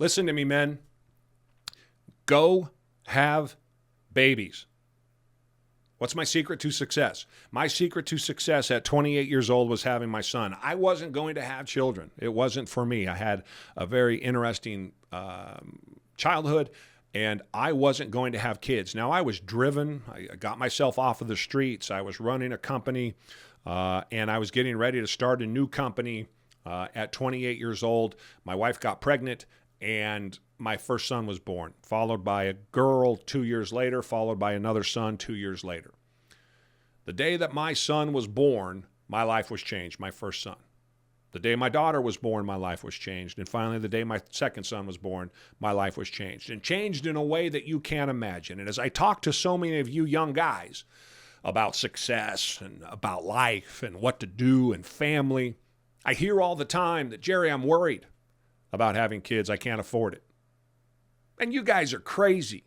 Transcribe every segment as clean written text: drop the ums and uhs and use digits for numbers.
Listen to me, men. Go have babies. What's my secret to success? My secret to success at 28 years old was having my son. I wasn't going to have children. It wasn't for me. I had a very interesting childhood, and I wasn't going to have kids. Now, I was driven. I got myself off of the streets. I was running a company, and I was getting ready to start a new company at 28 years old. My wife got pregnant, and my first son was born, followed by a girl 2 years later, followed by another son 2 years later. The day that my son was born, my life was changed, my first son. The day my daughter was born, my life was changed. And finally, the day my second son was born, my life was changed. And changed in a way that you can't imagine. And as I talk to so many of you young guys about success and about life and what to do and family, I hear all the time that, Jerry, I'm worried about having kids. I can't afford it. And you guys are crazy.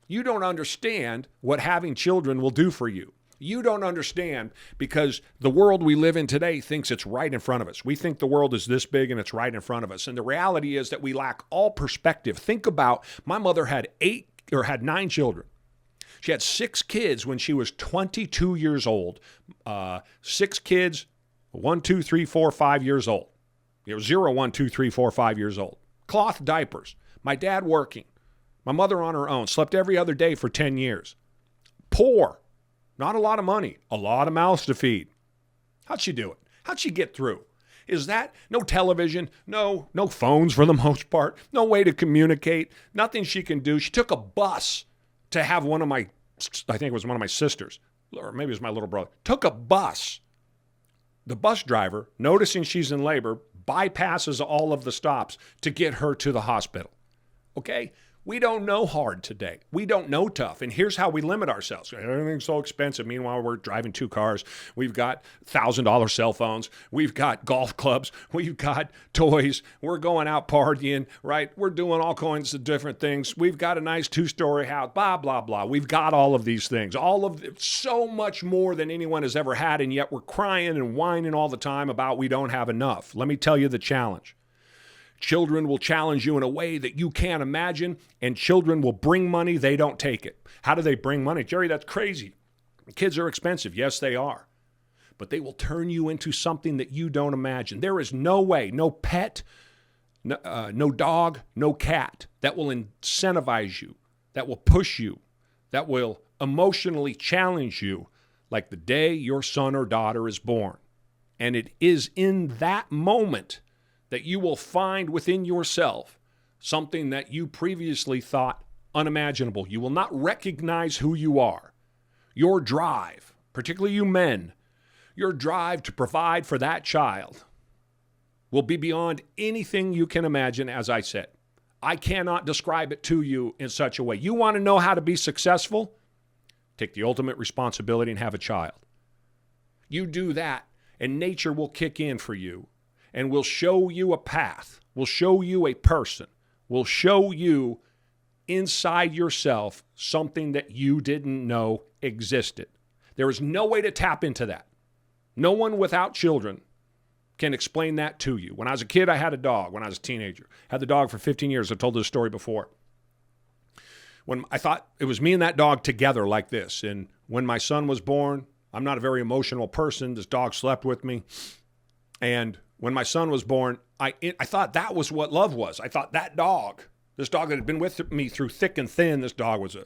You don't understand what having children will do for you. You don't understand because the world we live in today thinks it's right in front of us. We think the world is this big and it's right in front of us. And the reality is that we lack all perspective. Think about, my mother had 9 children. She had 6 kids when she was 22 years old. 6 kids, 1, 2, 3, 4, 5 years old. 0, 1, 2, 3, 4, 5 years old. Cloth diapers. My dad working. My mother on her own. Slept every other day for 10 years. Poor. Not a lot of money. A lot of mouths to feed. How'd she do it? How'd she get through? Is that no television? No phones for the most part. No way to communicate. Nothing she can do. She took a bus to have one of my, I think it was one of my sisters, or maybe it was my little brother, took a bus. The bus driver, noticing she's in labor, bypasses all of the stops to get her to the hospital. Okay? We don't know hard today. We don't know tough. And here's how we limit ourselves. Everything's so expensive. Meanwhile, we're driving 2 cars. We've got $1,000 cell phones. We've got golf clubs. We've got toys. We're going out partying, right? We're doing all kinds of different things. We've got a nice 2-story house, blah, blah, blah. We've got all of these things. So much more than anyone has ever had, and yet we're crying and whining all the time about we don't have enough. Let me tell you the challenge. Children will challenge you in a way that you can't imagine, and children will bring money. They don't take it. How do they bring money? Jerry, that's crazy. Kids are expensive. Yes, they are. But they will turn you into something that you don't imagine. There is no way, no pet, no dog, no cat that will incentivize you, that will push you, that will emotionally challenge you like the day your son or daughter is born. And it is in that moment that you will find within yourself something that you previously thought unimaginable. You will not recognize who you are. Your drive, particularly you men, your drive to provide for that child will be beyond anything you can imagine, as I said. I cannot describe it to you in such a way. You want to know how to be successful? Take the ultimate responsibility and have a child. You do that, and nature will kick in for you. And we'll show you a path. We'll show you a person. We'll show you inside yourself something that you didn't know existed. There is no way to tap into that. No one without children can explain that to you. When I was a kid, I had a dog. When I was a teenager, I had the dog for 15 years. I've told this story before. When I thought it was me and that dog together like this. And when my son was born, I'm not a very emotional person. This dog slept with me. And when my son was born, I thought that was what love was. I thought that dog, this dog that had been with me through thick and thin, this dog was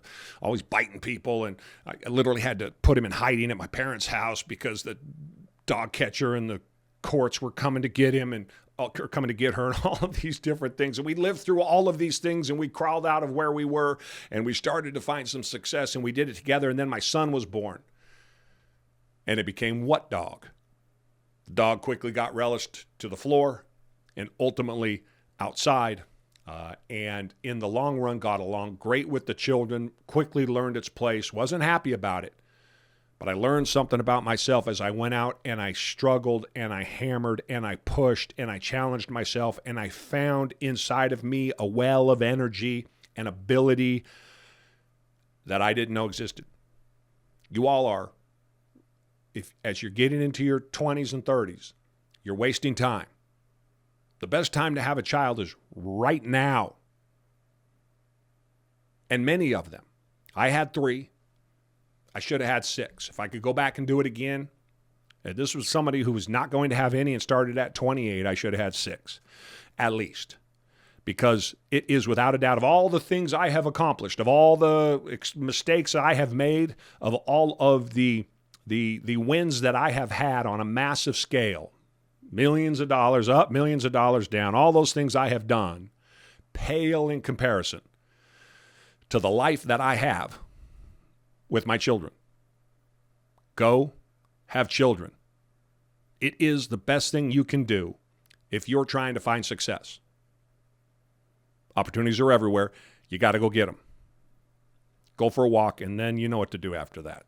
always biting people, and I literally had to put him in hiding at my parents' house because the dog catcher and the courts were coming to get him and coming to get her and all of these different things. And we lived through all of these things, and we crawled out of where we were, and we started to find some success, and we did it together, and then my son was born. And it became what dog? The dog quickly got relished to the floor and ultimately outside. And in the long run, got along great with the children, quickly learned its place, wasn't happy about it. But I learned something about myself as I went out and I struggled and I hammered and I pushed and I challenged myself, and I found inside of me a well of energy and ability that I didn't know existed. You all are. As you're getting into your 20s and 30s, you're wasting time. The best time to have a child is right now. And many of them. I had 3. I should have had 6. If I could go back and do it again, if this was somebody who was not going to have any and started at 28, I should have had 6, at least. Because it is without a doubt, of all the things I have accomplished, of all the mistakes I have made, of all of the wins that I have had on a massive scale, millions of dollars up, millions of dollars down, all those things I have done, pale in comparison to the life that I have with my children. Go have children. It is the best thing you can do if you're trying to find success. Opportunities are everywhere. You got to go get them. Go for a walk, and then you know what to do after that.